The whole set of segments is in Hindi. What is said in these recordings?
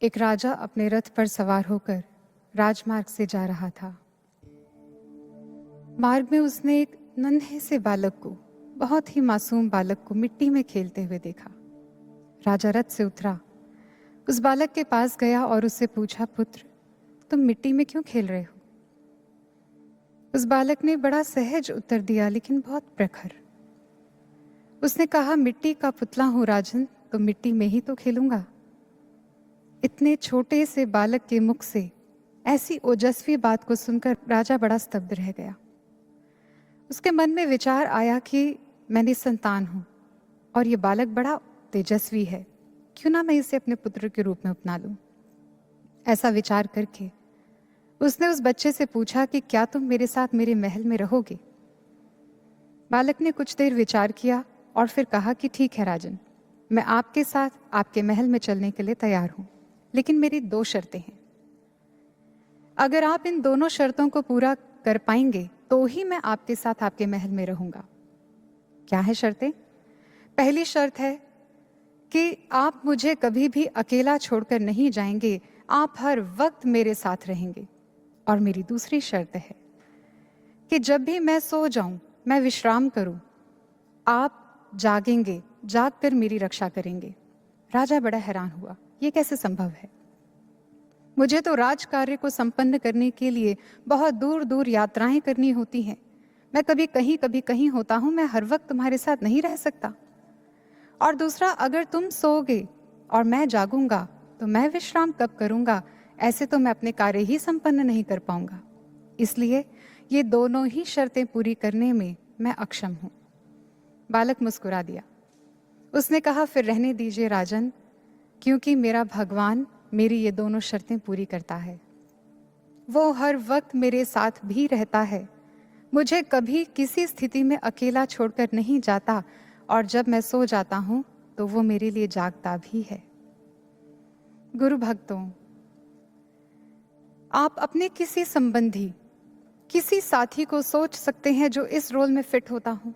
एक राजा अपने रथ पर सवार होकर राजमार्ग से जा रहा था। मार्ग में उसने एक नन्हे से बालक को, बहुत ही मासूम बालक को मिट्टी में खेलते हुए देखा। राजा रथ से उतरा, उस बालक के पास गया और उससे पूछा, पुत्र, तुम मिट्टी में क्यों खेल रहे हो? उस बालक ने बड़ा सहज उत्तर दिया, लेकिन बहुत प्रखर। उसने कहा, मिट्टी का पुतला हूं राजन, तो मिट्टी में ही तो खेलूंगा। इतने छोटे से बालक के मुख से ऐसी ओजस्वी बात को सुनकर राजा बड़ा स्तब्ध रह गया। उसके मन में विचार आया कि मैं निसंतान हूं और ये बालक बड़ा तेजस्वी है, क्यों ना मैं इसे अपने पुत्र के रूप में अपना लूं। ऐसा विचार करके उसने उस बच्चे से पूछा कि क्या तुम मेरे साथ मेरे महल में रहोगे? बालक ने कुछ देर विचार किया और फिर कहा कि ठीक है राजन, मैं आपके साथ आपके महल में चलने के लिए तैयार हूं, लेकिन मेरी 2 शर्तें हैं। अगर आप इन दोनों शर्तों को पूरा कर पाएंगे तो ही मैं आपके साथ आपके महल में रहूंगा। क्या है शर्तें? पहली शर्त है कि आप मुझे कभी भी अकेला छोड़कर नहीं जाएंगे, आप हर वक्त मेरे साथ रहेंगे। और मेरी दूसरी शर्त है कि जब भी मैं सो जाऊं, मैं विश्राम करूं, आप जागेंगे, जागकर मेरी रक्षा करेंगे। राजा बड़ा हैरान हुआ, ये कैसे संभव है? मुझे तो राज कार्य को संपन्न करने के लिए बहुत दूर दूर यात्राएं करनी होती हैं। मैं कभी कहीं होता हूं, मैं हर वक्त तुम्हारे साथ नहीं रह सकता। और दूसरा, अगर तुम सोओगे और मैं जागूंगा तो मैं विश्राम कब करूंगा? ऐसे तो मैं अपने कार्य ही संपन्न नहीं कर पाऊंगा। इसलिए ये दोनों ही शर्तें पूरी करने में मैं अक्षम हूं। बालक मुस्कुरा दिया। उसने कहा, फिर रहने दीजिए राजन, क्योंकि मेरा भगवान मेरी ये दोनों शर्तें पूरी करता है। वो हर वक्त मेरे साथ भी रहता है, मुझे कभी किसी स्थिति में अकेला छोड़कर नहीं जाता, और जब मैं सो जाता हूं तो वो मेरे लिए जागता भी है। गुरु भक्तों, आप अपने किसी संबंधी, किसी साथी को सोच सकते हैं जो इस रोल में फिट होता हो,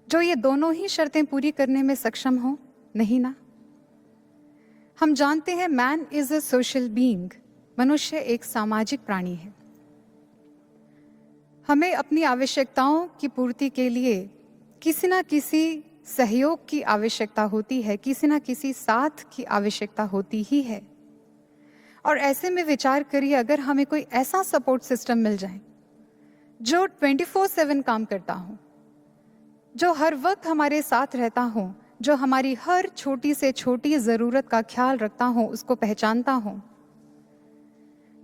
जो ये दोनों ही शर्तें पूरी करने में सक्षम हो? नहीं ना। हम जानते हैं man is a social being, मनुष्य एक सामाजिक प्राणी है। हमें अपनी आवश्यकताओं की पूर्ति के लिए किसी ना किसी सहयोग की आवश्यकता होती है, किसी ना किसी साथ की आवश्यकता होती ही है। और ऐसे में विचार करिए, अगर हमें कोई ऐसा सपोर्ट सिस्टम मिल जाए जो 24/7 काम करता हो, जो हर वक्त हमारे साथ रहता हो, जो हमारी हर छोटी से छोटी जरूरत का ख्याल रखता हो, उसको पहचानता हो,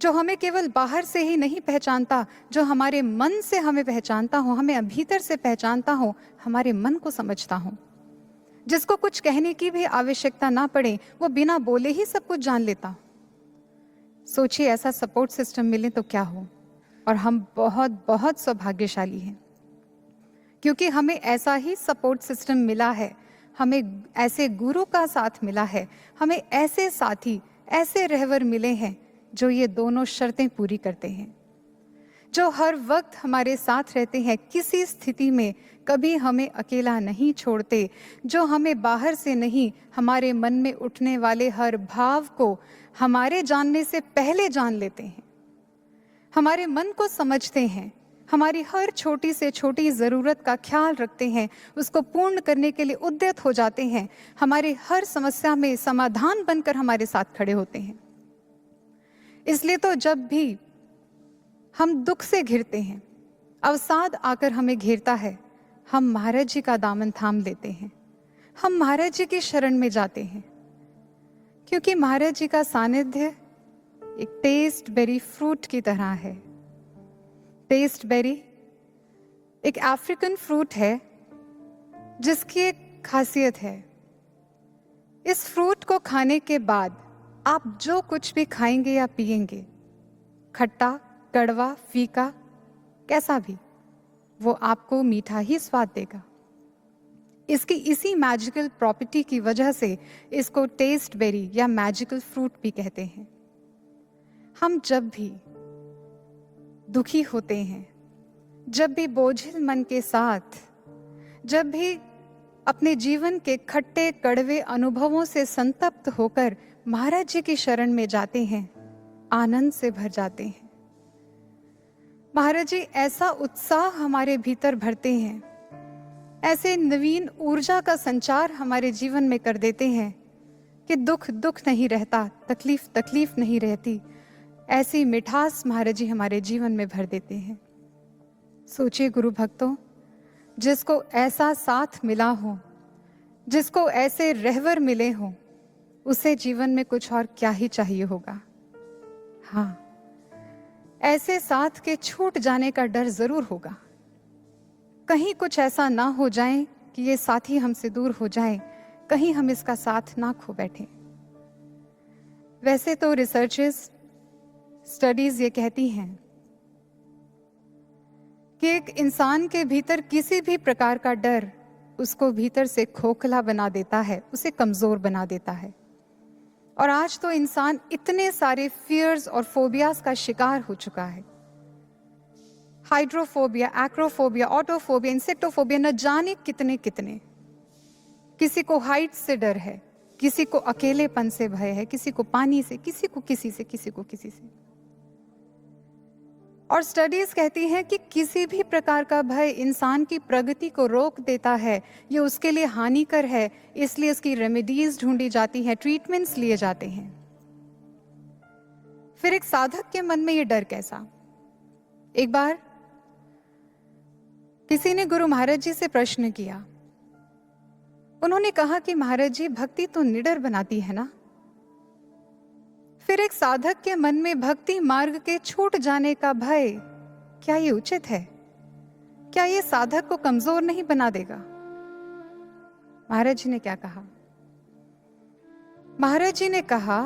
जो हमें केवल बाहर से ही नहीं पहचानता, जो हमारे मन से हमें पहचानता हो, हमें भीतर से पहचानता हो, हमारे मन को समझता हो, जिसको कुछ कहने की भी आवश्यकता ना पड़े, वो बिना बोले ही सब कुछ जान लेता। सोचिए, ऐसा सपोर्ट सिस्टम मिले तो क्या हो। और हम बहुत बहुत सौभाग्यशाली हैं, क्योंकि हमें ऐसा ही सपोर्ट सिस्टम मिला है, हमें ऐसे गुरु का साथ मिला है, हमें ऐसे साथी, ऐसे रहवर मिले हैं जो ये दोनों शर्तें पूरी करते हैं, जो हर वक्त हमारे साथ रहते हैं, किसी स्थिति में कभी हमें अकेला नहीं छोड़ते, जो हमें बाहर से नहीं, हमारे मन में उठने वाले हर भाव को हमारे जानने से पहले जान लेते हैं, हमारे मन को समझते हैं, हमारी हर छोटी से छोटी ज़रूरत का ख्याल रखते हैं, उसको पूर्ण करने के लिए उद्यत हो जाते हैं, हमारे हर समस्या में समाधान बनकर हमारे साथ खड़े होते हैं। इसलिए तो जब भी हम दुख से घिरते हैं, अवसाद आकर हमें घेरता है, हम महाराज जी का दामन थाम लेते हैं, हम महाराज जी की शरण में जाते हैं, क्योंकि महाराज जी का सानिध्य एक टेस्ट बेरी फ्रूट की तरह है। टेस्ट बेरी एक अफ्रीकन फ्रूट है जिसकी एक खासियत है, इस फ्रूट को खाने के बाद आप जो कुछ भी खाएंगे या पिएंगे, खट्टा, कड़वा, फीका, कैसा भी, वो आपको मीठा ही स्वाद देगा। इसकी इसी मैजिकल प्रॉपर्टी की वजह से इसको टेस्ट बेरी या मैजिकल फ्रूट भी कहते हैं। हम जब भी दुखी होते हैं, जब भी बोझिल मन के साथ, जब भी अपने जीवन के खट्टे कड़वे अनुभवों से संतप्त होकर महाराज जी की शरण में जाते हैं, आनंद से भर जाते हैं। महाराज जी ऐसा उत्साह हमारे भीतर भरते हैं, ऐसे नवीन ऊर्जा का संचार हमारे जीवन में कर देते हैं कि दुख दुख नहीं रहता, तकलीफ तकलीफ नहीं रहती। ऐसी मिठास महाराज जी हमारे जीवन में भर देते हैं। सोचिए गुरु भक्तों, जिसको ऐसा साथ मिला हो, जिसको ऐसे रहवर मिले हो, उसे जीवन में कुछ और क्या ही चाहिए होगा। हाँ, ऐसे साथ के छूट जाने का डर जरूर होगा। कहीं कुछ ऐसा ना हो जाए कि ये साथी हमसे दूर हो जाए, कहीं हम इसका साथ ना खो बैठे। वैसे तो रिसर्चेस, स्टडीज ये कहती हैं कि एक इंसान के भीतर किसी भी प्रकार का डर उसको भीतर से खोखला बना देता है, उसे कमजोर बना देता है। और आज तो इंसान इतने सारे फियर्स और फोबियाज का शिकार हो चुका है। हाइड्रोफोबिया, एक्रोफोबिया, ऑटोफोबिया, इंसेक्टोफोबिया, न जाने कितने कितने। किसी को हाइट से डर है, किसी को अकेलेपन से भय है, किसी को पानी से, किसी को किसी से, किसी को किसी से। और स्टडीज कहती हैं कि किसी भी प्रकार का भय इंसान की प्रगति को रोक देता है, ये उसके लिए हानिकर है, इसलिए इसकी रेमेडीज ढूंढी जाती हैं, ट्रीटमेंट्स लिए जाते हैं। फिर एक साधक के मन में ये डर कैसा? एक बार किसी ने गुरु महाराज जी से प्रश्न किया। उन्होंने कहा कि महाराज जी, भक्ति तो निडर बनाती है ना? फिर एक साधक के मन में भक्ति मार्ग के छूट जाने का भय, क्या ये उचित है? क्या ये साधक को कमजोर नहीं बना देगा? महाराज जी ने क्या कहा? महाराज जी ने कहा,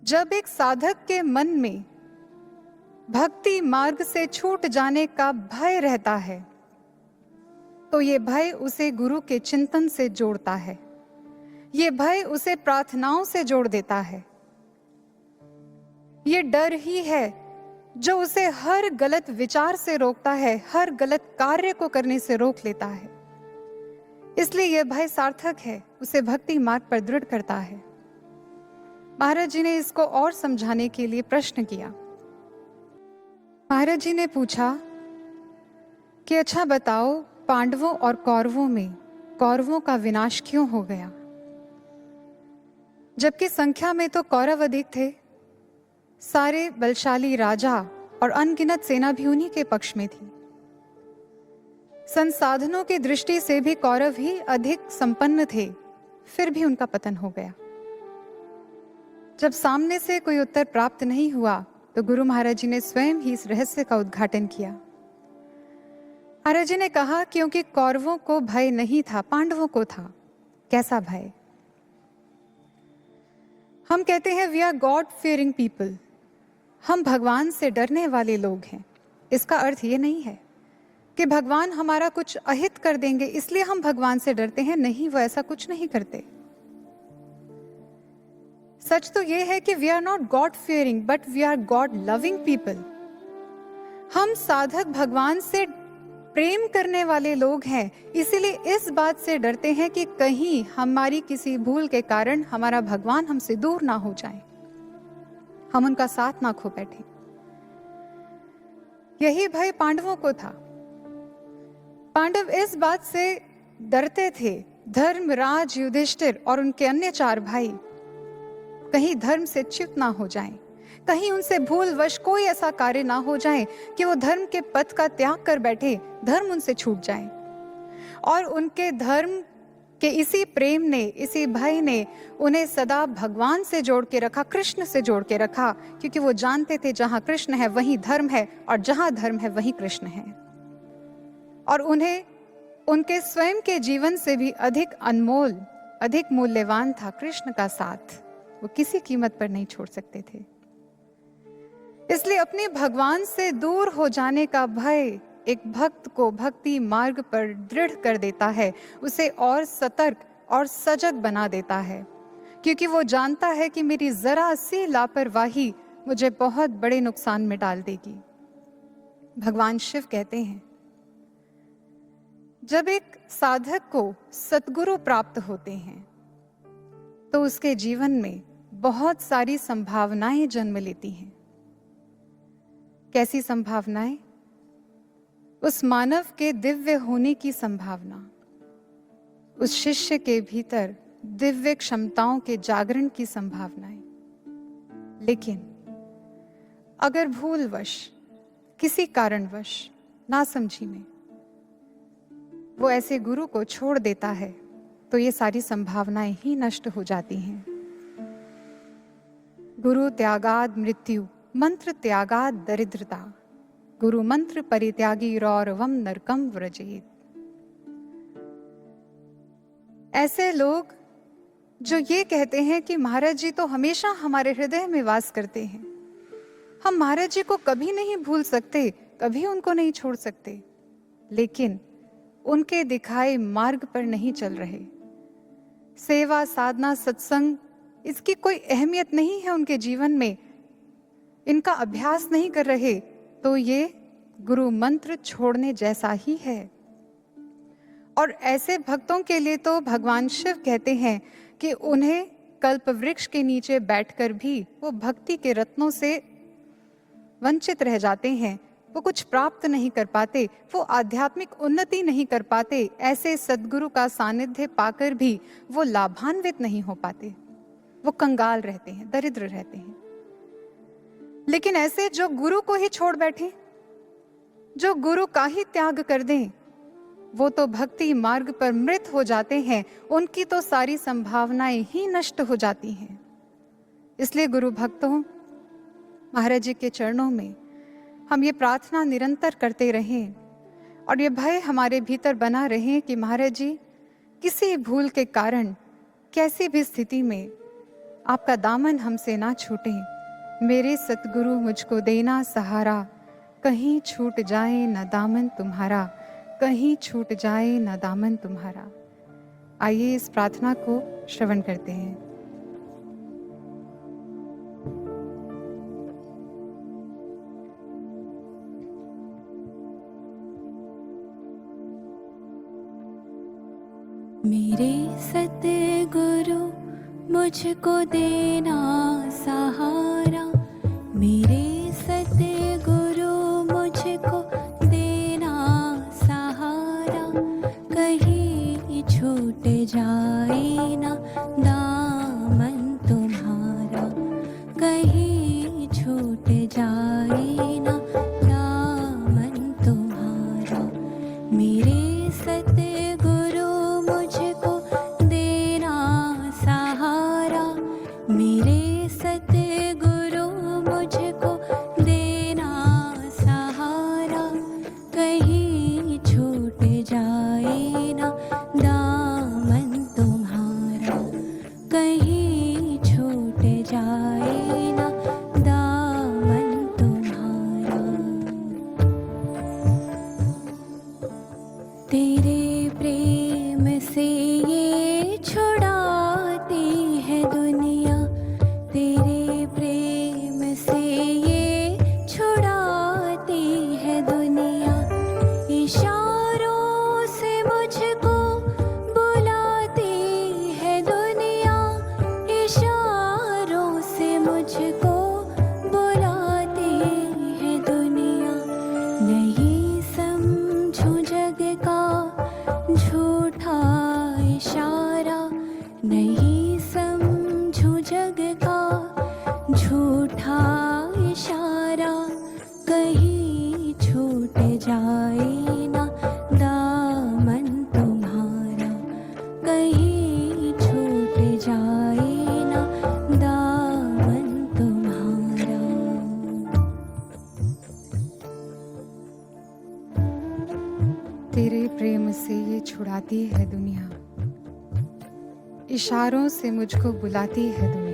जब एक साधक के मन में भक्ति मार्ग से छूट जाने का भय रहता है, तो ये भय उसे गुरु के चिंतन से जोड़ता है, ये भय उसे प्रार्थनाओं से जोड़ देता है। ये डर ही है जो उसे हर गलत विचार से रोकता है, हर गलत कार्य को करने से रोक लेता है। इसलिए यह भय सार्थक है, उसे भक्ति मार्ग पर दृढ़ करता है। महाराज जी ने इसको और समझाने के लिए प्रश्न किया। महाराज जी ने पूछा कि अच्छा बताओ, पांडवों और कौरवों में कौरवों का विनाश क्यों हो गया? जबकि संख्या में तो कौरव अधिक थे, सारे बलशाली राजा और अनगिनत सेना भी उन्हीं के पक्ष में थी। संसाधनों की दृष्टि से भी कौरव ही अधिक संपन्न थे, फिर भी उनका पतन हो गया। जब सामने से कोई उत्तर प्राप्त नहीं हुआ तो गुरु महाराज जी ने स्वयं ही इस रहस्य का उद्घाटन किया। महाराज जी ने कहा, क्योंकि कौरवों को भय नहीं था, पांडवों को था। कैसा भय? हम कहते हैं we are God fearing people, हम भगवान से डरने वाले लोग हैं। इसका अर्थ ये नहीं है कि भगवान हमारा कुछ अहित कर देंगे इसलिए हम भगवान से डरते हैं। नहीं, वो ऐसा कुछ नहीं करते। सच तो यह है कि we are not God fearing but we are God loving people. हम साधक भगवान से प्रेम करने वाले लोग हैं, इसीलिए इस बात से डरते हैं कि कहीं हमारी किसी भूल के कारण हमारा भगवान हमसे दूर ना हो जाए, हम उनका साथ ना खो बैठे। यही भय पांडवों को था। पांडव इस बात से डरते थे, धर्मराज युधिष्ठिर और उनके अन्य 4 भाई कहीं धर्म से च्युत ना हो जाएं, कहीं उनसे भूलवश कोई ऐसा कार्य ना हो जाए कि वो धर्म के पथ का त्याग कर बैठे, धर्म उनसे छूट जाए। और उनके धर्म के इसी प्रेम ने, इसी भय ने उन्हें सदा भगवान से जोड़ के रखा, कृष्ण से जोड़ के रखा, क्योंकि वो जानते थे जहां कृष्ण है वहीं धर्म है और जहां धर्म है वहीं कृष्ण है। और उन्हें उनके स्वयं के जीवन से भी अधिक अनमोल, अधिक मूल्यवान था कृष्ण का साथ। वो किसी कीमत पर नहीं छोड़ सकते थे। इसलिए अपने भगवान से दूर हो जाने का भय एक भक्त को भक्ति मार्ग पर दृढ़ कर देता है, उसे और सतर्क और सजग बना देता है, क्योंकि वो जानता है कि मेरी जरा सी लापरवाही मुझे बहुत बड़े नुकसान में डाल देगी। भगवान शिव कहते हैं जब एक साधक को सद्गुरु प्राप्त होते हैं तो उसके जीवन में बहुत सारी संभावनाएं जन्म लेती हैं। कैसी संभावनाएं? उस मानव के दिव्य होने की संभावना, उस शिष्य के भीतर दिव्य क्षमताओं के जागरण की संभावनाएं। लेकिन अगर भूलवश, किसी कारणवश, नासमझी में वो ऐसे गुरु को छोड़ देता है तो ये सारी संभावनाएं ही नष्ट हो जाती हैं। गुरु त्यागाद मृत्यु, मंत्र त्यागाद दरिद्रता, गुरु मंत्र परित्यागी रौरवम नरकम व्रजेत। ऐसे लोग जो ये कहते हैं कि महाराज जी तो हमेशा हमारे हृदय में वास करते हैं, हम महाराज जी को कभी नहीं भूल सकते, कभी उनको नहीं छोड़ सकते, लेकिन उनके दिखाए मार्ग पर नहीं चल रहे। सेवा, साधना, सत्संग, इसकी कोई अहमियत नहीं है उनके जीवन में, इनका अभ्यास नहीं कर रहे, तो ये गुरु मंत्र छोड़ने जैसा ही है। और ऐसे भक्तों के लिए तो भगवान शिव कहते हैं कि उन्हें कल्प वृक्ष के नीचे बैठकर भी वो भक्ति के रत्नों से वंचित रह जाते हैं, वो कुछ प्राप्त नहीं कर पाते, वो आध्यात्मिक उन्नति नहीं कर पाते, ऐसे सद्गुरु का सानिध्य पाकर भी वो लाभान्वित नहीं हो पाते, वो कंगाल रहते हैं, दरिद्र रहते हैं। लेकिन ऐसे जो गुरु को ही छोड़ बैठे, जो गुरु का ही त्याग कर दें, वो तो भक्ति मार्ग पर मृत हो जाते हैं, उनकी तो सारी संभावनाएं ही नष्ट हो जाती हैं। इसलिए गुरु भक्तों, महाराज जी के चरणों में हम ये प्रार्थना निरंतर करते रहें और ये भय हमारे भीतर बना रहे कि महाराज जी किसी भूल के कारण, कैसी भी स्थिति में आपका दामन हमसे ना छूटे। मेरे सतगुरु मुझको देना सहारा, कहीं छूट जाए न दामन तुम्हारा, कहीं छूट जाए न दामन तुम्हारा। आइए इस प्रार्थना को श्रवण करते हैं। मेरे सतगुरु मुझको देना सहारा, मेरे सतगुरु मुझको देना सहारा, कहीं छूट जाए ना दामन तुम्हारा, कहीं छूट जाए ना दामन तुम्हारा। मेरे सतगुरु मुझको देना सहारा, मेरे सतगुरु मुझको देना सहारा, कहीं छूट जाए ना दामन तुम्हारा, कहीं छूट जाए ना दामन तुम्हारा। तेरे प्रेम से ये छुड़ाती है दुनिया, तेरे प्रेम से ये छुड़ाती है दुनिया, इशारों से मुझको बुलाती है दुनिया, इशारों से मुझको बुलाती है दुनिया। नहीं समझूं जग का झूठा इशारा, नहीं समझूं जग का झूठा इशारा, कहीं छूट जाए ना दामन तुम्हारा, कहीं छूट जाए ना दामन तुम्हारा। तेरे प्रेम से ये छुड़ाती है दुनिया, इशारों से मुझको बुलाती है दुनिया।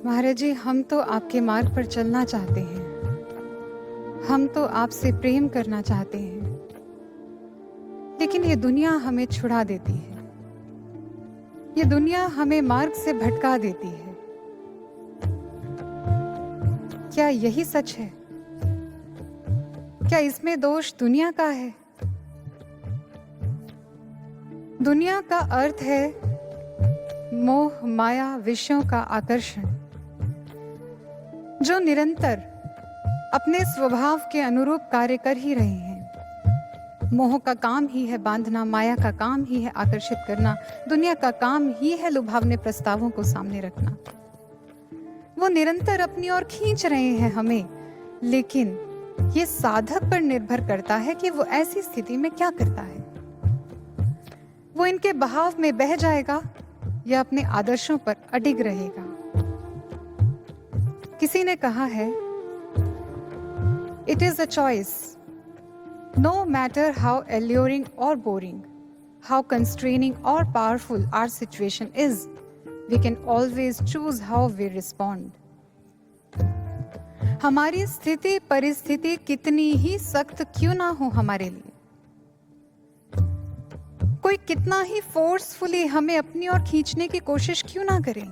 महाराज जी, हम तो आपके मार्ग पर चलना चाहते हैं, हम तो आपसे प्रेम करना चाहते हैं, लेकिन ये दुनिया हमें छुड़ा देती है, ये दुनिया हमें मार्ग से भटका देती है। क्या यही सच है? क्या इसमें दोष दुनिया का है? दुनिया का अर्थ है मोह, माया, विषयों का आकर्षण, जो निरंतर अपने स्वभाव के अनुरूप कार्य कर ही रहे हैं। मोह का काम ही है बांधना, माया का काम ही है आकर्षित करना, दुनिया का काम ही है लुभावने प्रस्तावों को सामने रखना। वो निरंतर अपनी ओर खींच रहे हैं हमें, लेकिन ये साधक पर निर्भर करता है कि वो ऐसी स्थिति में क्या करता है। वो इनके बहाव में बह जाएगा या अपने आदर्शों पर अडिग रहेगा। किसी ने कहा है, it is a choice. No matter how alluring or boring, how constraining or powerful our situation is, we can always choose how we respond. हमारी स्थिति परिस्थिति कितनी ही सख्त क्यों ना हो हमारे लिए, कोई कितना ही फोर्सफुली हमें अपनी ओर खींचने की कोशिश क्यों ना करे,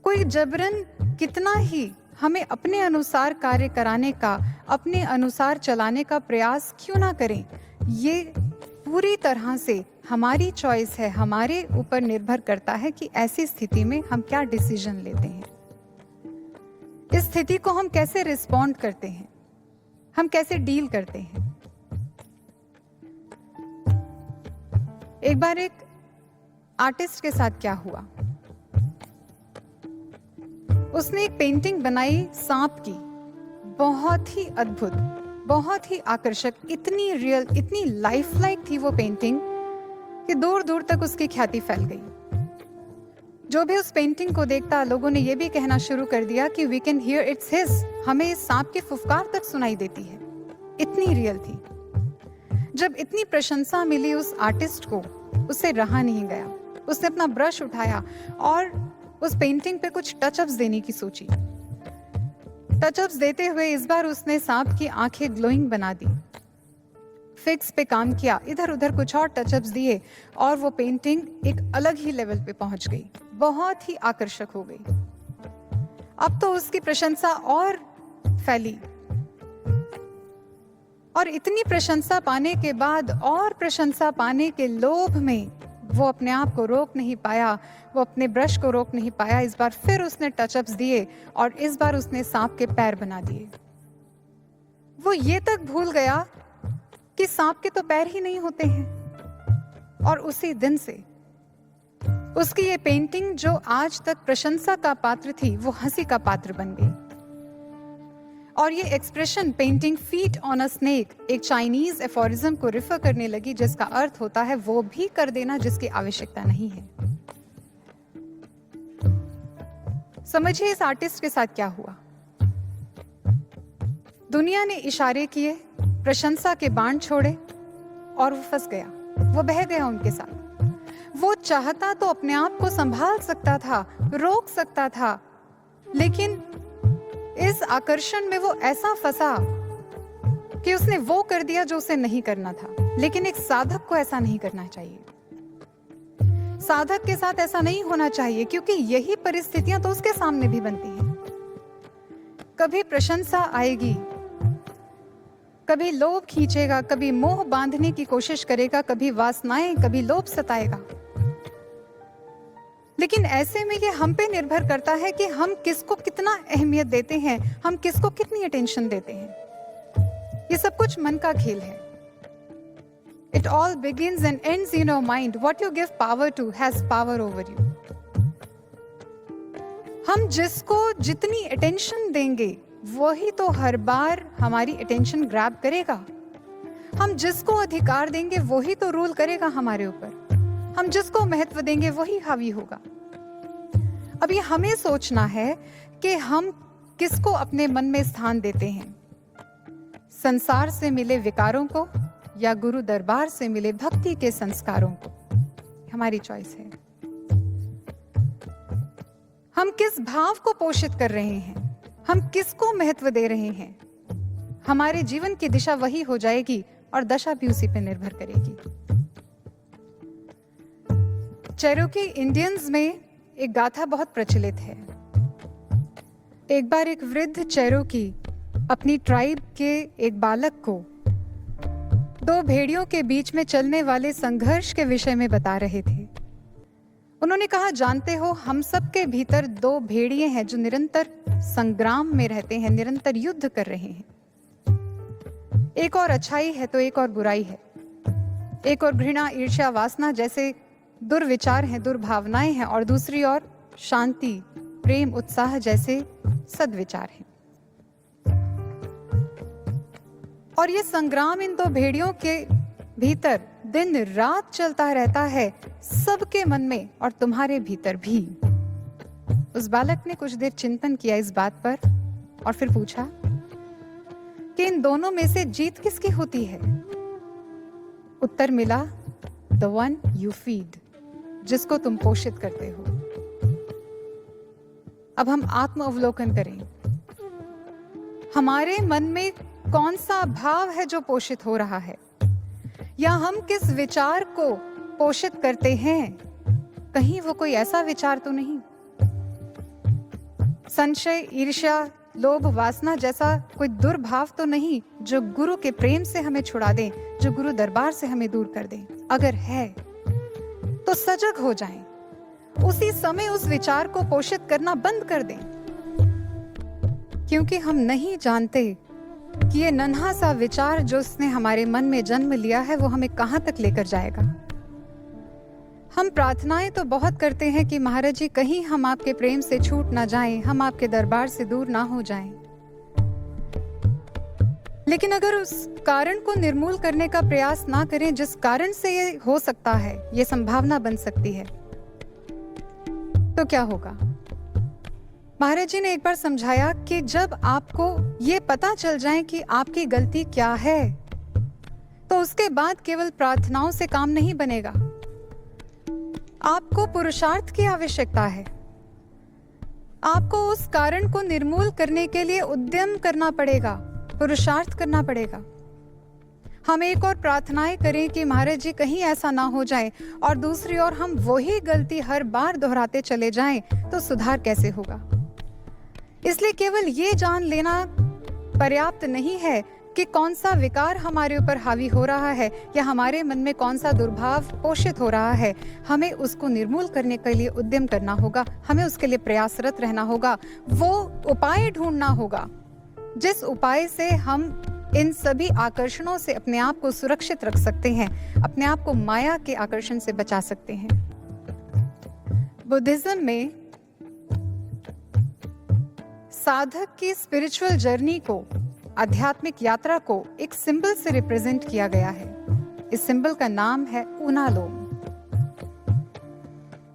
कोई जबरन कितना ही हमें अपने अनुसार कार्य कराने का, अपने अनुसार चलाने का प्रयास क्यों ना करें, ये पूरी तरह से हमारी चॉइस है, हमारे ऊपर निर्भर करता है कि ऐसी स्थिति में हम क्या डिसीजन लेते हैं, इस स्थिति को हम कैसे रिस्पॉन्ड करते हैं, हम कैसे डील करते हैं। एक बार एक आर्टिस्ट के साथ क्या हुआ, उसने एक पेंटिंग बनाई सांप की, बहुत ही अद्भुत, बहुत ही आकर्षक, इतनी रियल, इतनी लाइफ लाइक थी वो पेंटिंग कि दूर दूर तक उसकी ख्याति फैल गई। जो भी उस पेंटिंग को देखता, लोगों ने ये भी कहना शुरू कर दिया कि we can hear it's his, हमें इस सांप की फुफकार तक सुनाई देती है, इतनी रियल थी। जब इतनी प्रशंसा मिली उस आर्टिस्ट को, उससे रहा नहीं गया, उसने अपना ब्रश उठाया और उस पेंटिंग पे कुछ टचअप्स देने की सोची। टचअप्स देते हुए इस बार उसने सांप की आंखें ग्लोइंग बना दी, फिक्स पे काम किया, इधर उधर कुछ और टचअप्स दिए और वो पेंटिंग एक अलग ही लेवल पे पहुंच गई, बहुत ही आकर्षक हो गई। अब तो उसकी प्रशंसा और फैली और इतनी प्रशंसा पाने के बाद और प्रशंसा पाने के लोभ में वो अपने आप को रोक नहीं पाया, वो अपने ब्रश को रोक नहीं पाया। इस बार फिर उसने टचअप्स दिए और इस बार उसने सांप के पैर बना दिए। वो ये तक भूल गया कि सांप के तो पैर ही नहीं होते हैं। और उसी दिन से उसकी ये पेंटिंग, जो आज तक प्रशंसा का पात्र थी, वो हंसी का पात्र बन गई। और ये expression painting feet on a snake एक चाइनीज एफोरिज्म को रिफर करने लगी, जिसका अर्थ होता है वो भी कर देना जिसकी आवश्यकता नहीं है। समझिए इस आर्टिस्ट के साथ क्या हुआ। दुनिया ने इशारे किए, प्रशंसा के बाण छोड़े और वो फंस गया, वो बह गया उनके साथ। वो चाहता तो अपने आप को संभाल सकता था, रोक सकता था, लेकिन इस आकर्षण में वो ऐसा फंसा कि उसने वो कर दिया जो उसे नहीं करना था। लेकिन एक साधक को ऐसा नहीं करना चाहिए, साधक के साथ ऐसा नहीं होना चाहिए, क्योंकि यही परिस्थितियां तो उसके सामने भी बनती हैं। कभी प्रशंसा आएगी, कभी लोभ खींचेगा, कभी मोह बांधने की कोशिश करेगा, कभी वासनाएं, कभी लोभ सताएगा। लेकिन ऐसे में ये हम पे निर्भर करता है कि हम किसको कितना अहमियत देते हैं, हम किसको कितनी अटेंशन देते हैं। ये सब कुछ मन का खेल है। It all begins and ends in your mind. What you give power to has power over you. हम जिसको जितनी अटेंशन देंगे वही तो हर बार हमारी अटेंशन ग्रैब करेगा। हम जिसको अधिकार देंगे वही तो रूल करेगा हमारे ऊपर। हम जिसको महत्व देंगे वही हावी होगा। अब ये हमें सोचना है कि हम किसको अपने मन में स्थान देते हैं, संसार से मिले विकारों को या गुरु दरबार से मिले भक्ति के संस्कारों को। हमारी चॉइस है। हम किस भाव को पोषित कर रहे हैं, हम किसको महत्व दे रहे हैं, हमारे जीवन की दिशा वही हो जाएगी और दशा भी उसी पर निर्भर करेगी। चेरोकी इंडियंस में एक गाथा बहुत प्रचलित है। एक बार एक वृद्ध चेरोकी अपनी ट्राइब के एक बालक को दो भेड़ियों के बीच में चलने वाले संघर्ष के विषय में बता रहे थे। उन्होंने कहा, जानते हो, हम सब के भीतर दो भेड़िए हैं जो निरंतर संग्राम में रहते हैं, निरंतर युद्ध कर रहे हैं। एक और अच्छाई है तो एक और बुराई है, एक और घृणा, ईर्ष्या, वासना जैसे दुर्विचार हैं, दुर्भावनाएं हैं, और दूसरी ओर शांति, प्रेम, उत्साह जैसे सद्विचार हैं। और ये संग्राम इन दो भेड़ियों के भीतर दिन रात चलता रहता है, सबके मन में और तुम्हारे भीतर भी। उस बालक ने कुछ देर चिंतन किया इस बात पर और फिर पूछा कि इन दोनों में से जीत किसकी होती है? उत्तर मिला, द वन यू फीड, जिसको तुम पोषित करते हो। अब हम आत्म अवलोकन करें। हमारे मन में कौन सा भाव है जो पोषित हो रहा है, या हम किस विचार को पोषित करते हैं? कहीं वो कोई ऐसा विचार तो नहीं, संशय, ईर्ष्या, लोभ, वासना जैसा कोई दुर्भाव तो नहीं जो गुरु के प्रेम से हमें छुड़ा दे, जो गुरु दरबार से हमें दूर कर दे? अगर है तो सजग हो जाएं, उसी समय उस विचार को पोषित करना बंद कर दें, क्योंकि हम नहीं जानते कि ये नन्हा सा विचार जो उसने हमारे मन में जन्म लिया है वो हमें कहां तक लेकर जाएगा। हम प्रार्थनाएं तो बहुत करते हैं कि महाराज जी कहीं हम आपके प्रेम से छूट ना जाएं, हम आपके दरबार से दूर ना हो जाएं। लेकिन अगर उस कारण को निर्मूल करने का प्रयास ना करें जिस कारण से ये हो सकता है, ये संभावना बन सकती है, तो क्या होगा? महाराज जी ने एक बार समझाया कि जब आपको ये पता चल जाए कि आपकी गलती क्या है, तो उसके बाद केवल प्रार्थनाओं से काम नहीं बनेगा। आपको पुरुषार्थ की आवश्यकता है। आपको उस कारण को निर्मूल करने के लिए उद्यम करना पड़ेगा, पुरुषार्थ करना पड़ेगा। हम एक और प्रार्थनाएं करें कि महाराज जी कहीं ऐसा ना हो जाए, और दूसरी ओर हम वही गलती हर बार दोहराते चले जाएं, तो सुधार कैसे होगा? इसलिए केवल ये जान लेना पर्याप्त नहीं है कि कौन सा विकार हमारे ऊपर हावी हो रहा है या हमारे मन में कौन सा दुर्भाव पोषित हो रहा है। हमें उसको निर्मूल करने के लिए उद्यम करना होगा, हमें उसके लिए प्रयासरत रहना होगा, वो उपाय ढूंढना होगा जिस उपाय से हम इन सभी आकर्षणों से अपने आप को सुरक्षित रख सकते हैं, अपने आप को माया के आकर्षण से बचा सकते हैं। बुद्धिज्म में साधक की स्पिरिचुअल जर्नी को, आध्यात्मिक यात्रा को एक सिंबल से रिप्रेजेंट किया गया है। इस सिंबल का नाम है ऊनालोम।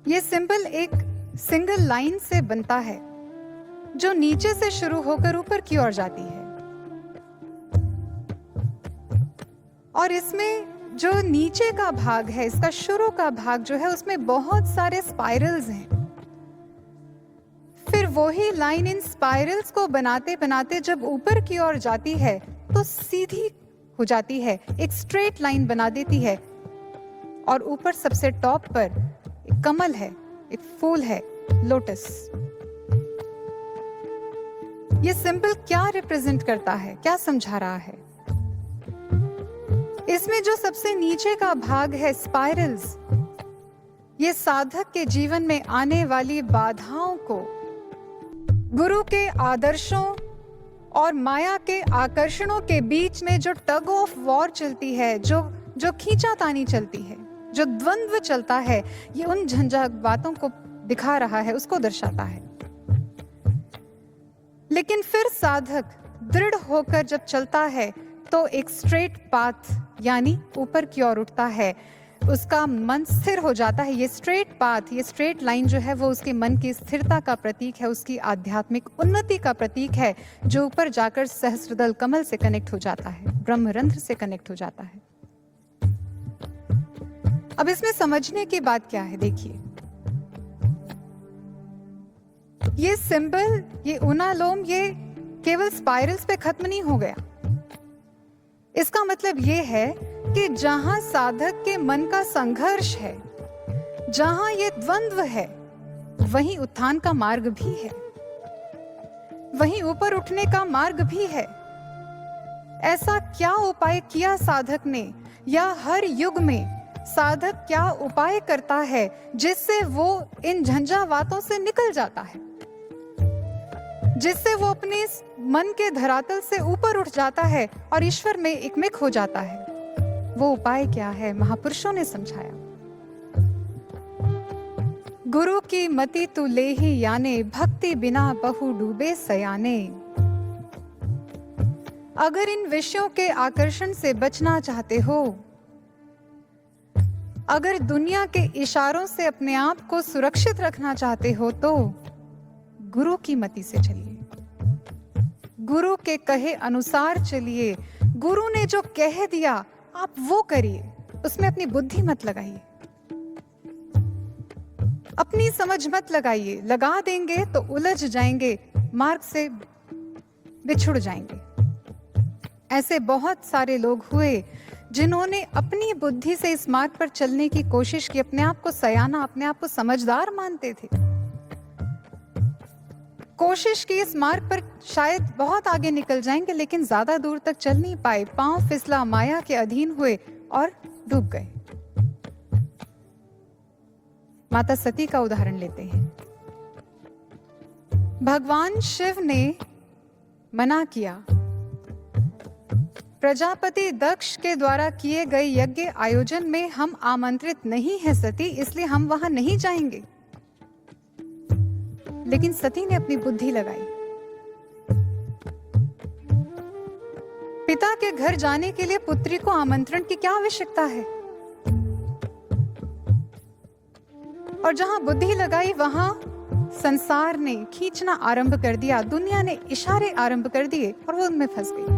यह सिंबल एक सिंगल लाइन से बनता है जो नीचे से शुरू होकर ऊपर की ओर जाती है, और इसमें जो नीचे का भाग है, इसका शुरू का भाग जो है, उसमें बहुत सारे स्पाइरल्स हैं। फिर वही लाइन इन स्पाइरल्स को बनाते बनाते जब ऊपर की ओर जाती है तो सीधी हो जाती है, एक स्ट्रेट लाइन बना देती है, और ऊपर सबसे टॉप पर एक कमल है, एक फूल है, लोटस। ये सिंबल क्या रिप्रेजेंट करता है, क्या समझा रहा है? इसमें जो सबसे नीचे का भाग है, स्पाइरल्स, ये साधक के जीवन में आने वाली बाधाओं को गुरु के आदर्शों और माया के आकर्षणों के बीच में जो टग ऑफ वॉर चलती है, जो खींचातानी चलती है, जो द्वंद्व चलता है, ये उन झंझट बातों को दिखा रहा है, उसको दर्शाता है। लेकिन फिर साधक दृढ़ होकर जब चलता है तो एक स्ट्रेट पाथ यानी ऊपर की ओर उठता है, उसका मन स्थिर हो जाता है। ये स्ट्रेट पाथ, ये स्ट्रेट लाइन जो है वो उसके मन की स्थिरता का प्रतीक है, उसकी आध्यात्मिक उन्नति का प्रतीक है, जो ऊपर जाकर सहस्त्रदल कमल से कनेक्ट हो जाता है, ब्रह्मरंध्र से कनेक्ट हो जाता है। अब इसमें समझने की बात क्या है, देखिए, ये सिंबल, ये ऊनालोम, ये केवल स्पाइरल्स पे खत्म नहीं हो गया। इसका मतलब ये है कि जहां साधक के मन का संघर्ष है, जहां ये द्वंद्व है, वहीं उत्थान का मार्ग भी है, वहीं ऊपर उठने का मार्ग भी है। ऐसा क्या उपाय किया साधक ने, या हर युग में साधक क्या उपाय करता है जिससे वो इन झंझावातों से निकल जाता है, जिससे वो अपने मन के धरातल से ऊपर उठ जाता है और ईश्वर में एकमिक हो जाता है। वो उपाय क्या है, महापुरुषों ने समझाया। गुरु की मति तू ले ही याने, भक्ति बिना बहु डूबे सयाने। अगर इन विषयों के आकर्षण से बचना चाहते हो, अगर दुनिया के इशारों से अपने आप को सुरक्षित रखना चाहते हो, तो गुरु की मति से चलिए, गुरु के कहे अनुसार चलिए। गुरु ने जो कह दिया आप वो करिए, उसमें अपनी बुद्धि मत लगाइए, अपनी समझ मत लगाइए। लगा देंगे तो उलझ जाएंगे, मार्ग से बिछुड़ जाएंगे। ऐसे बहुत सारे लोग हुए जिन्होंने अपनी बुद्धि से इस मार्ग पर चलने की कोशिश की, अपने आप को सयाना, अपने आप को समझदार मानते थे, कोशिश की इस मार्ग पर शायद बहुत आगे निकल जाएंगे, लेकिन ज्यादा दूर तक चल नहीं पाए। पांव फिसला, माया के अधीन हुए और डूब गए। माता सती का उदाहरण लेते हैं। भगवान शिव ने मना किया, प्रजापति दक्ष के द्वारा किए गए यज्ञ आयोजन में हम आमंत्रित नहीं हैं सती, इसलिए हम वहां नहीं जाएंगे। लेकिन सती ने अपनी बुद्धि लगाई। पिता के घर जाने के लिए पुत्री को आमंत्रण की क्या आवश्यकता है? और जहां बुद्धि लगाई वहां संसार ने खींचना आरंभ कर दिया, दुनिया ने इशारे आरंभ कर दिए और वो उनमें फंस गई।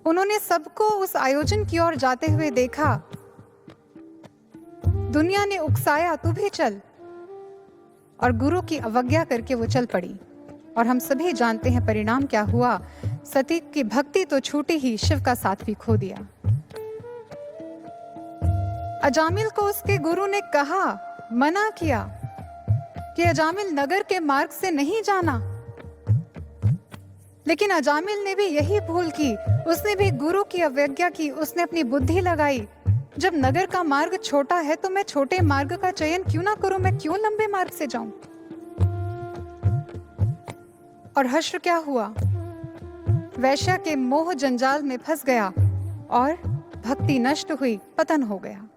उन्होंने सबको उस आयोजन की ओर जाते हुए देखा। दुनिया ने उकसाया, तू भी चल, और गुरु की अवज्ञा करके वो चल पड़ी। और हम सभी जानते हैं परिणाम क्या हुआ। सती की भक्ति तो छूटी ही, शिव का साथ भी खो दिया। अजामिल को उसके गुरु ने कहा, मना किया कि अजामिल नगर के मार्ग से नहीं जाना, लेकिन अजामिल ने भी यही भूल की। उसने भी गुरु की अवज्ञा की, उसने अपनी बुद्धि लगाई। जब नगर का मार्ग छोटा है तो मैं छोटे मार्ग का चयन क्यों ना करूं, मैं क्यों लंबे मार्ग से जाऊं। और हश्र क्या हुआ, वैश्या के मोह जंजाल में फंस गया और भक्ति नष्ट हुई, पतन हो गया।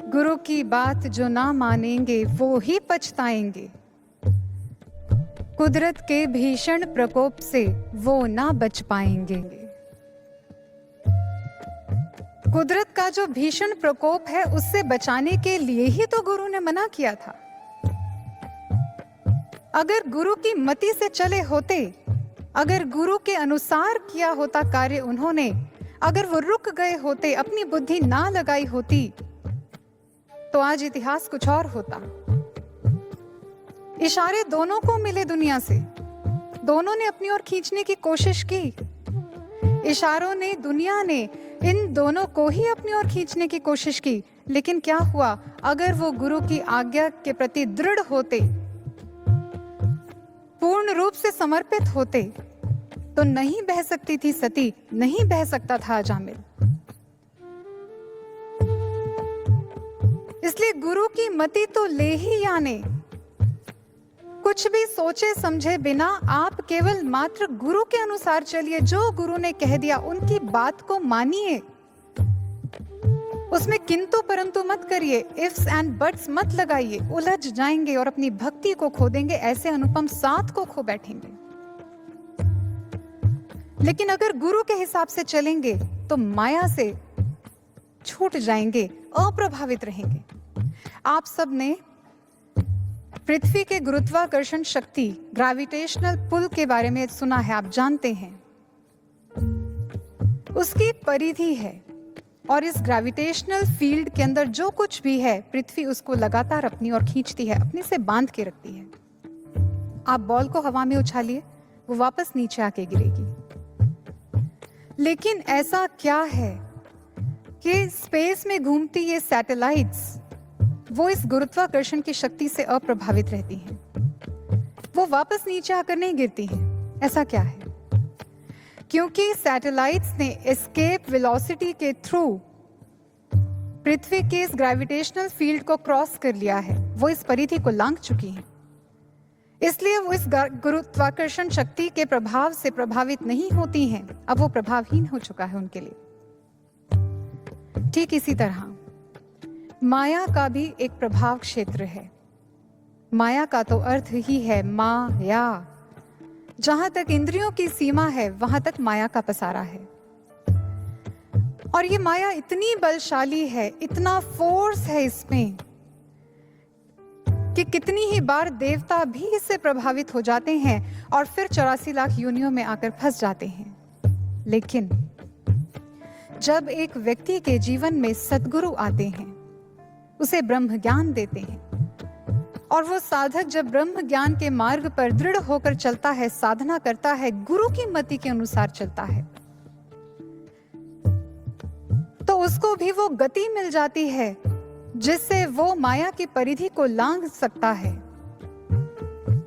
गुरु की बात जो ना मानेंगे वो ही पछताएंगे, कुदरत के भीषण प्रकोप से वो ना बच पाएंगे। कुदरत का जो भीषण प्रकोप है उससे बचाने के लिए ही तो गुरु ने मना किया था। अगर गुरु की मति से चले होते, अगर गुरु के अनुसार किया होता कार्य उन्होंने, अगर वो रुक गए होते, अपनी बुद्धि ना लगाई होती, तो आज इतिहास कुछ और होता। इशारे दोनों को मिले दुनिया से, दोनों ने अपनी ओर खींचने की कोशिश की। इशारों ने, दुनिया ने इन दोनों को ही अपनी ओर खींचने की कोशिश की। लेकिन क्या हुआ, अगर वो गुरु की आज्ञा के प्रति दृढ़ होते, पूर्ण रूप से समर्पित होते, तो नहीं बह सकती थी सती, नहीं बह सकता था अजामिल। इसलिए गुरु की मति तो ले ही आने। कुछ भी सोचे समझे बिना आप केवल मात्र गुरु के अनुसार चलिए। जो गुरु ने कह दिया उनकी बात को मानिए, उसमें किंतु परंतु मत करिए, इफ्स एंड बट्स मत लगाइए, उलझ जाएंगे और अपनी भक्ति को खो देंगे, ऐसे अनुपम साथ को खो बैठेंगे। लेकिन अगर गुरु के हिसाब से चलेंगे तो माया से छूट जाएंगे, अप्रभावित रहेंगे। आप सब ने पृथ्वी के गुरुत्वाकर्षण शक्ति, ग्रेविटेशनल पुल के बारे में सुना है, आप जानते हैं। उसकी परिधि है और इस ग्रेविटेशनल फील्ड के अंदर जो कुछ भी है, पृथ्वी उसको लगातार अपनी ओर खींचती है, अपने से बांध के रखती है। आप बॉल को हवा में उछालिए, वो वापस नीचे आके गिरेगी। लेकिन ऐसा क्या है कि स्पेस में घूमती ये सैटेलाइट्स, वो इस गुरुत्वाकर्षण की शक्ति से अप्रभावित रहती हैं। वो वापस नीचे आकर नहीं गिरती हैं। ऐसा क्या है? क्योंकि सैटेलाइट्स ने एस्केप वेलोसिटी के थ्रू पृथ्वी के इस ग्रेविटेशनल फील्ड को क्रॉस कर लिया है, वो इस परिधि को लांघ चुकी हैं, इसलिए वो इस गुरुत्वाकर्षण शक्ति के प्रभाव से प्रभावित नहीं होती हैं। अब वो प्रभावहीन हो चुका है उनके लिए। ठीक इसी तरह माया का भी एक प्रभाव क्षेत्र है। माया का तो अर्थ ही है माया। जहां तक इंद्रियों की सीमा है वहां तक माया का पसारा है। और ये माया इतनी बलशाली है, इतना फोर्स है इसमें कि कितनी ही बार देवता भी इससे प्रभावित हो जाते हैं और फिर 84 लाख योनियों में आकर फंस जाते हैं। लेकिन जब एक व्यक्ति के जीवन में सद्गुरु आते हैं, उसे ब्रह्म ज्ञान देते हैं, और वो साधक जब ब्रह्म ज्ञान के मार्ग पर दृढ़ होकर चलता है, साधना करता है, गुरु की मति के अनुसार चलता है, तो उसको भी वो गति मिल जाती है जिससे वो माया की परिधि को लांघ सकता है।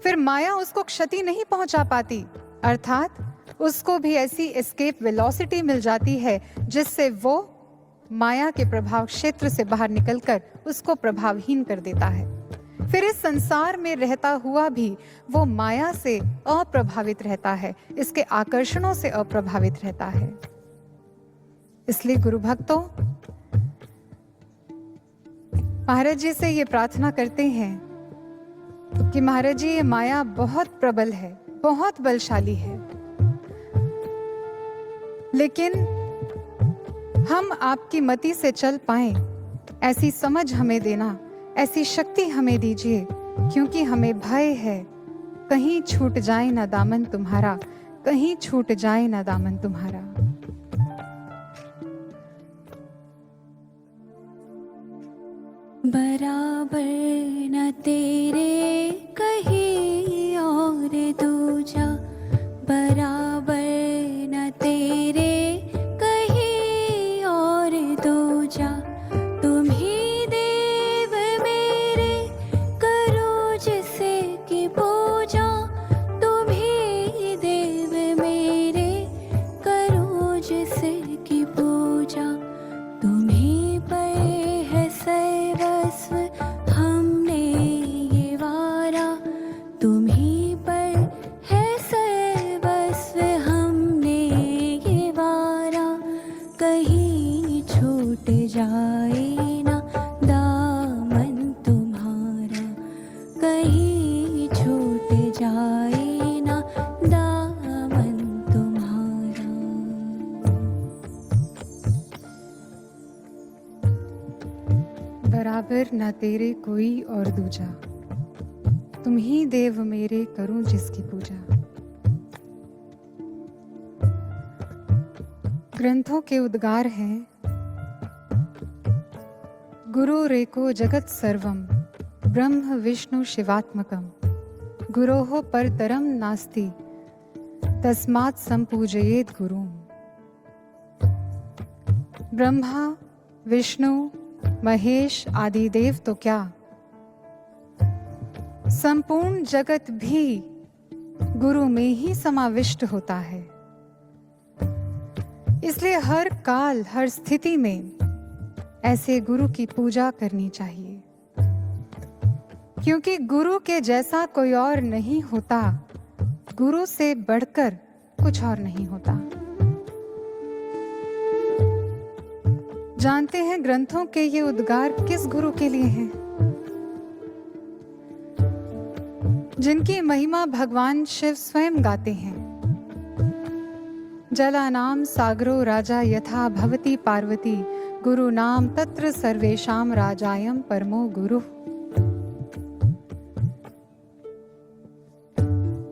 फिर माया उसको क्षति नहीं पहुंचा पाती, अर्थात उसको भी ऐसी एस्केप वेलोसिटी मिल जाती है जिससे वो माया के प्रभाव क्षेत्र से बाहर निकलकर उसको प्रभावहीन कर देता है। फिर इस संसार में रहता हुआ भी वो माया से अप्रभावित रहता है, इसके आकर्षणों से अप्रभावित रहता है। इसलिए गुरु भक्तों, महाराज जी से ये प्रार्थना करते हैं कि महाराज जी, ये माया बहुत प्रबल है, बहुत बलशाली है, लेकिन हम आपकी मति से चल पाएं, ऐसी समझ हमें देना, ऐसी शक्ति हमें दीजिए, क्योंकि हमें भय है कहीं छूट जाए ना दामन तुम्हारा, कहीं छूट जाए ना दामन तुम्हारा। बराबर न तेरे कहीं और दूजा, बराबर न तेरे कहीं और दूजा, तुम ही देव मेरे करो जिसे की पूजा, तुम ही देव मेरे करो जिसे की पूजा, तुम ही पर है सर्वस्व हमने ये वारा, तुम ही पर है सर्वस्व हमने ये वारा, कहीं छूट जाए ना दामन तुम्हारा, कहीं छूट जाए ना दामन तुम्हारा। बराबर न तेरे कोई और दूजा, तुम ही देव मेरे करूं जिसकी पूजा। ग्रंथों के उद्गार हैं, गुरु रेको जगत सर्वम ब्रह्म विष्णु शिवात्मकम, गुरोः परतरम नास्ति तस्मात् संपूजयेत् गुरुम्। ब्रह्मा, विष्णु, महेश आदि देव तो क्या, संपूर्ण जगत भी गुरु में ही समाविष्ट होता है। इसलिए हर काल, हर स्थिति में ऐसे गुरु की पूजा करनी चाहिए, क्योंकि गुरु के जैसा कोई और नहीं होता, गुरु से बढ़कर कुछ और नहीं होता। जानते हैं ग्रंथों के ये उद्गार किस गुरु के लिए हैं? जिनकी महिमा भगवान शिव स्वयं गाते हैं। जलानाम सागरो राजा यथा भवती पार्वती, गुरु नाम तत्र सर्वेशाम राजायम परमो गुरु।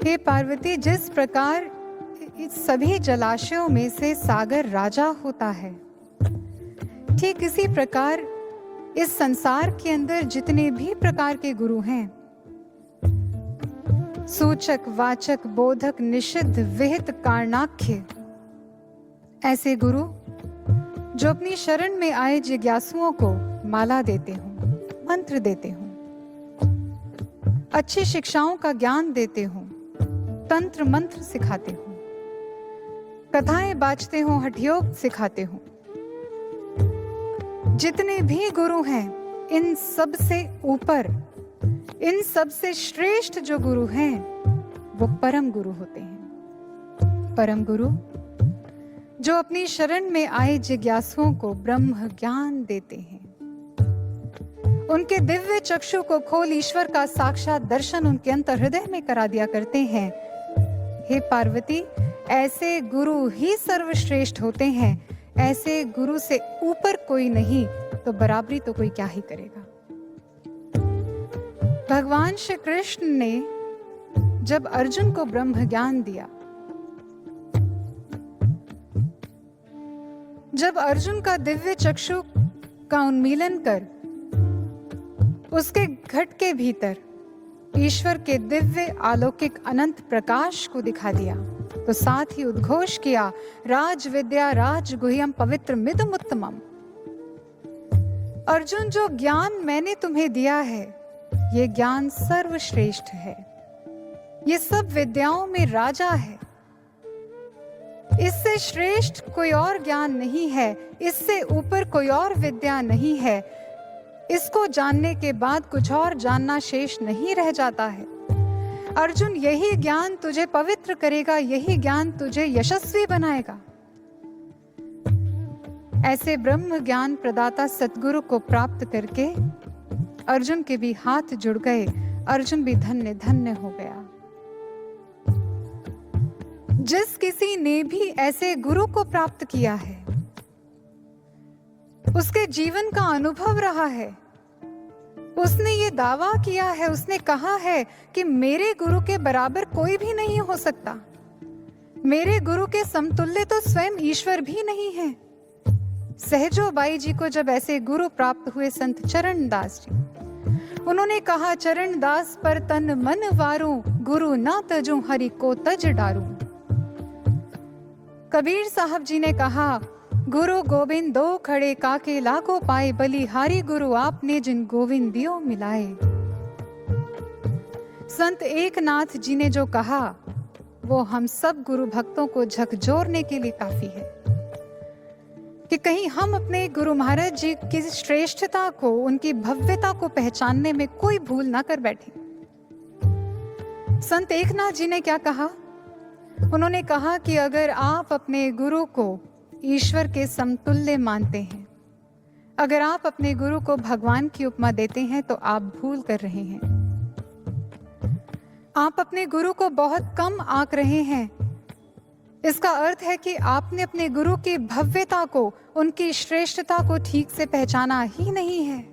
हे पार्वती, जिस प्रकार इस सभी जलाशयों में से सागर राजा होता है, ठीक इसी प्रकार इस संसार के अंदर जितने भी प्रकार के गुरु हैं, सूचक, वाचक, बोधक, निषिद्ध, विहित, कारणाख्य, ऐसे गुरु जो अपनी शरण में आए जिज्ञासुओं को माला देते हों, मंत्र देते हों, अच्छी शिक्षाओं का ज्ञान देते हों, तंत्र मंत्र सिखाते हो, कथाएं बाजते हो, हठयोग सिखाते हो। जितने भी गुरु हैं, इन सब से ऊपर, इन सब से श्रेष्ठ जो गुरु हैं वो परम गुरु होते हैं। परम गुरु जो अपनी शरण में आए जिज्ञासुओं को ब्रह्म ज्ञान देते हैं, उनके दिव्य चक्षु को खोल ईश्वर का साक्षात दर्शन उनके अंतर हृदय में करा दिया करते हैं। हे पार्वती, ऐसे गुरु ही सर्वश्रेष्ठ होते हैं। ऐसे गुरु से ऊपर कोई नहीं, तो बराबरी तो कोई क्या ही करेगा। भगवान श्री कृष्ण ने जब अर्जुन को ब्रह्म ज्ञान दिया, जब अर्जुन का दिव्य चक्षु का उन्मीलन कर उसके घट के भीतर ईश्वर के दिव्य अलौकिक अनंत प्रकाश को दिखा दिया, तो साथ ही उद्घोष किया, राज विद्या राज गुह्यम पवित्र मिदम उत्तमम। अर्जुन, जो ज्ञान मैंने तुम्हें दिया है, ये ज्ञान सर्वश्रेष्ठ है। ये सब विद्याओं में राजा है। इससे श्रेष्ठ कोई और ज्ञान नहीं है, इससे ऊपर कोई और विद्या नहीं है। इसको जानने के बाद कुछ और जानना शेष नहीं रह जाता है। अर्जुन, यही ज्ञान तुझे पवित्र करेगा, यही ज्ञान तुझे यशस्वी बनाएगा। ऐसे ब्रह्म ज्ञान प्रदाता सतगुरु को प्राप्त करके अर्जुन के भी हाथ जुड़ गए। अर्जुन भी धन्य धन्य हो गया। जिस किसी ने भी ऐसे गुरु को प्राप्त किया है, उसके जीवन का अनुभव रहा है, उसने ये दावा किया है, उसने कहा है कि मेरे गुरु के बराबर कोई भी नहीं हो सकता, मेरे गुरु के समतुल्य तो स्वयं ईश्वर भी नहीं है। सहजो बाई जी को जब ऐसे गुरु प्राप्त हुए संत चरण दास जी, उन्होंने कहा, चरण दास पर तन मन वारूं, गुरु ना तजूं हरि को तज डारूं। कबीर साहब जी ने कहा, गुरु गोविंद दो खड़े काके लाको पाए, बलिहारी गुरु आपने जिन गोविंद दियो मिलाए। संत एकनाथ जी ने जो कहा वो हम सब गुरु भक्तों को झकझोरने के लिए काफी है कि कहीं हम अपने गुरु महाराज जी की श्रेष्ठता को, उनकी भव्यता को पहचानने में कोई भूल ना कर बैठे। संत एकनाथ जी ने क्या कहा? उन्होंने कहा कि अगर आप अपने गुरु को ईश्वर के समतुल्य मानते हैं, अगर आप अपने गुरु को भगवान की उपमा देते हैं, तो आप भूल कर रहे हैं। आप अपने गुरु को बहुत कम आंक रहे हैं। इसका अर्थ है कि आपने अपने गुरु की भव्यता को, उनकी श्रेष्ठता को ठीक से पहचाना ही नहीं है।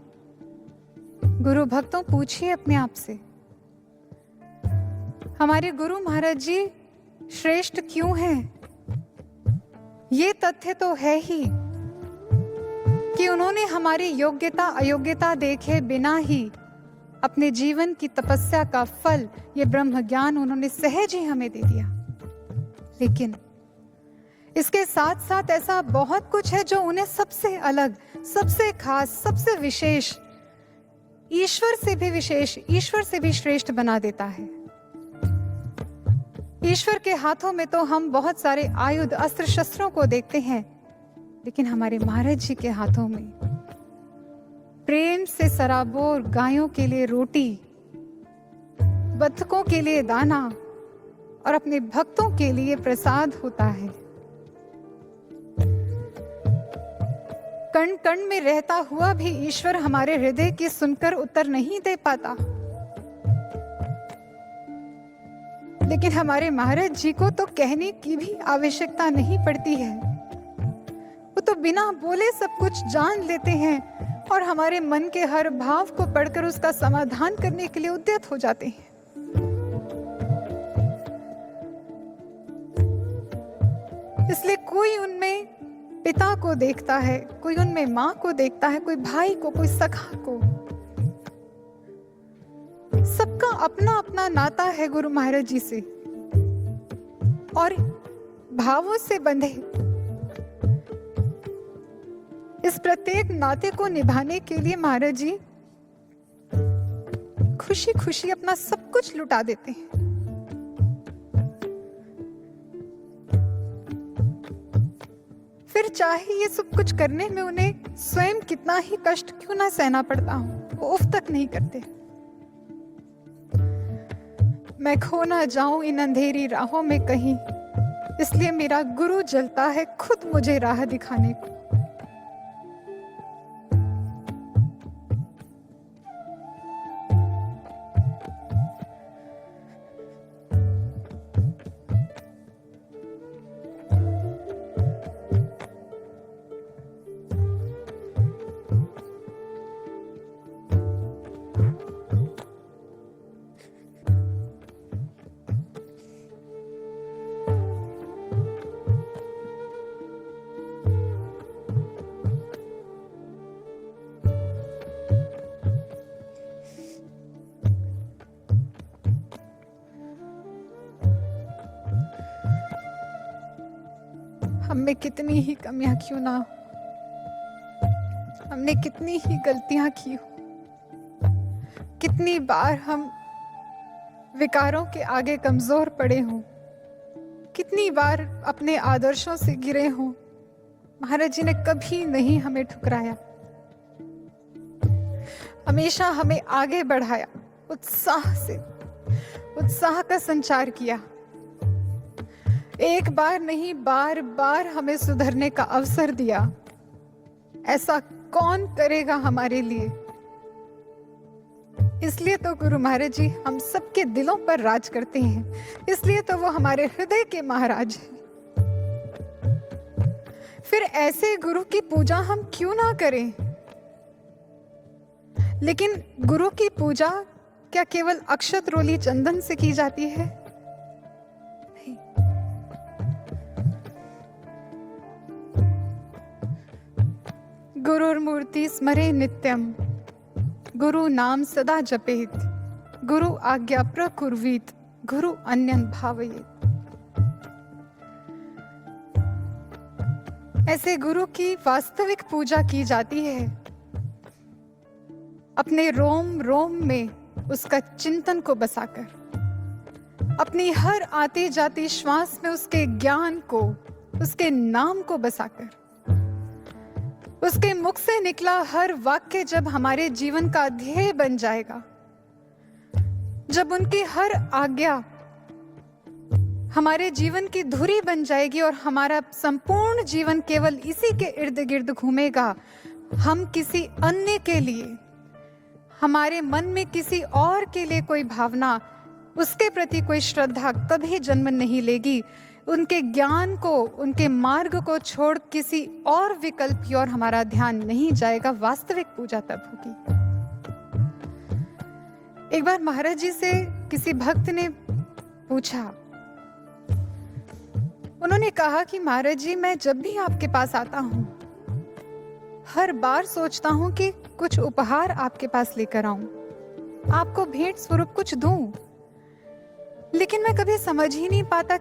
गुरु भक्तों, पूछिए अपने आप से, हमारे गुरु महाराज जी श्रेष्ठ क्यों हैं? ये तथ्य तो है ही कि उन्होंने हमारी योग्यता अयोग्यता देखे बिना ही अपने जीवन की तपस्या का फल, ये ब्रह्म ज्ञान उन्होंने सहज ही हमें दे दिया। लेकिन इसके साथ साथ ऐसा बहुत कुछ है जो उन्हें सबसे अलग, सबसे खास, सबसे विशेष, ईश्वर से भी विशेष, ईश्वर से भी श्रेष्ठ बना देता है। ईश्वर के हाथों में तो हम बहुत सारे आयुध, अस्त्र शस्त्रों को देखते हैं, लेकिन हमारे महाराज जी के हाथों में प्रेम से सराबोर गायों के लिए रोटी, बत्तखों के लिए दाना और अपने भक्तों के लिए प्रसाद होता है। कण कण में रहता हुआ भी ईश्वर हमारे हृदय की सुनकर उत्तर नहीं दे पाता, लेकिन हमारे महाराज जी को तो कहने की भी आवश्यकता नहीं पड़ती है। वो तो बिना बोले सब कुछ जान लेते हैं और हमारे मन के हर भाव को पढ़कर उसका समाधान करने के लिए उद्यत हो जाते हैं। इसलिए कोई उनमें पिता को देखता है, कोई उनमें माँ को देखता है, कोई भाई को, कोई सखा को। सबका अपना अपना नाता है गुरु महाराज जी से, और भावों से बंधे इस प्रत्येक नाते को निभाने के लिए महाराज जी खुशी खुशी अपना सब कुछ लुटा देते हैं। चाहे ये सब कुछ करने में उन्हें स्वयं कितना ही कष्ट क्यों ना सहना पड़ता हो, वो उफ तक नहीं करते। मैं खो ना जाऊं इन अंधेरी राहों में कहीं, इसलिए मेरा गुरु जलता है खुद मुझे राह दिखाने को। हम में कितनी ही कमियां क्यों ना हो, हमने कितनी ही गलतियां की हो, कितनी बार हम विकारों के आगे कमजोर पड़े हों, कितनी बार अपने आदर्शों से गिरे हों, महाराज जी ने कभी नहीं हमें ठुकराया, हमेशा हमें आगे बढ़ाया, उत्साह का संचार किया। एक बार नहीं, बार बार हमें सुधरने का अवसर दिया। ऐसा कौन करेगा हमारे लिए? इसलिए तो गुरु महाराज जी हम सबके दिलों पर राज करते हैं, इसलिए तो वो हमारे हृदय के महाराज हैं। फिर ऐसे गुरु की पूजा हम क्यों ना करें? लेकिन गुरु की पूजा क्या केवल अक्षत रोली चंदन से की जाती है? नहीं। गुरुर्मूर्ति स्मरे नित्यम, गुरु नाम सदा जपेत, गुरु आज्ञा प्रकुर्वीत, गुरु अन्यन भावयेत। ऐसे गुरु की वास्तविक पूजा की जाती है, अपने रोम रोम में उसका चिंतन को बसाकर, अपनी हर आती जाती श्वास में उसके ज्ञान को, उसके नाम को बसाकर, उसके मुख से निकला हर वाक्य जब हमारे जीवन का ध्येय बन जाएगा, जब उनकी हर आज्ञा हमारे जीवन की धुरी बन जाएगी और हमारा संपूर्ण जीवन केवल इसी के इर्द गिर्द घूमेगा, हम किसी अन्य के लिए, हमारे मन में किसी और के लिए कोई भावना, उसके प्रति कोई श्रद्धा कभी जन्म नहीं लेगी। उनके ज्ञान को, उनके मार्ग को छोड़ किसी और विकल्प की ओर हमारा ध्यान नहीं जाएगा। वास्तविक पूजा तब होगी। एक बार महाराज जी से किसी भक्त ने पूछा, उन्होंने कहा कि महाराज जी मैं जब भी आपके पास आता हूं, हर बार सोचता हूं कि कुछ उपहार आपके पास लेकर आऊं, आपको भेंट स्वरूप कुछ दूं, लेकिन मैं कभी समझ ही नहीं पाता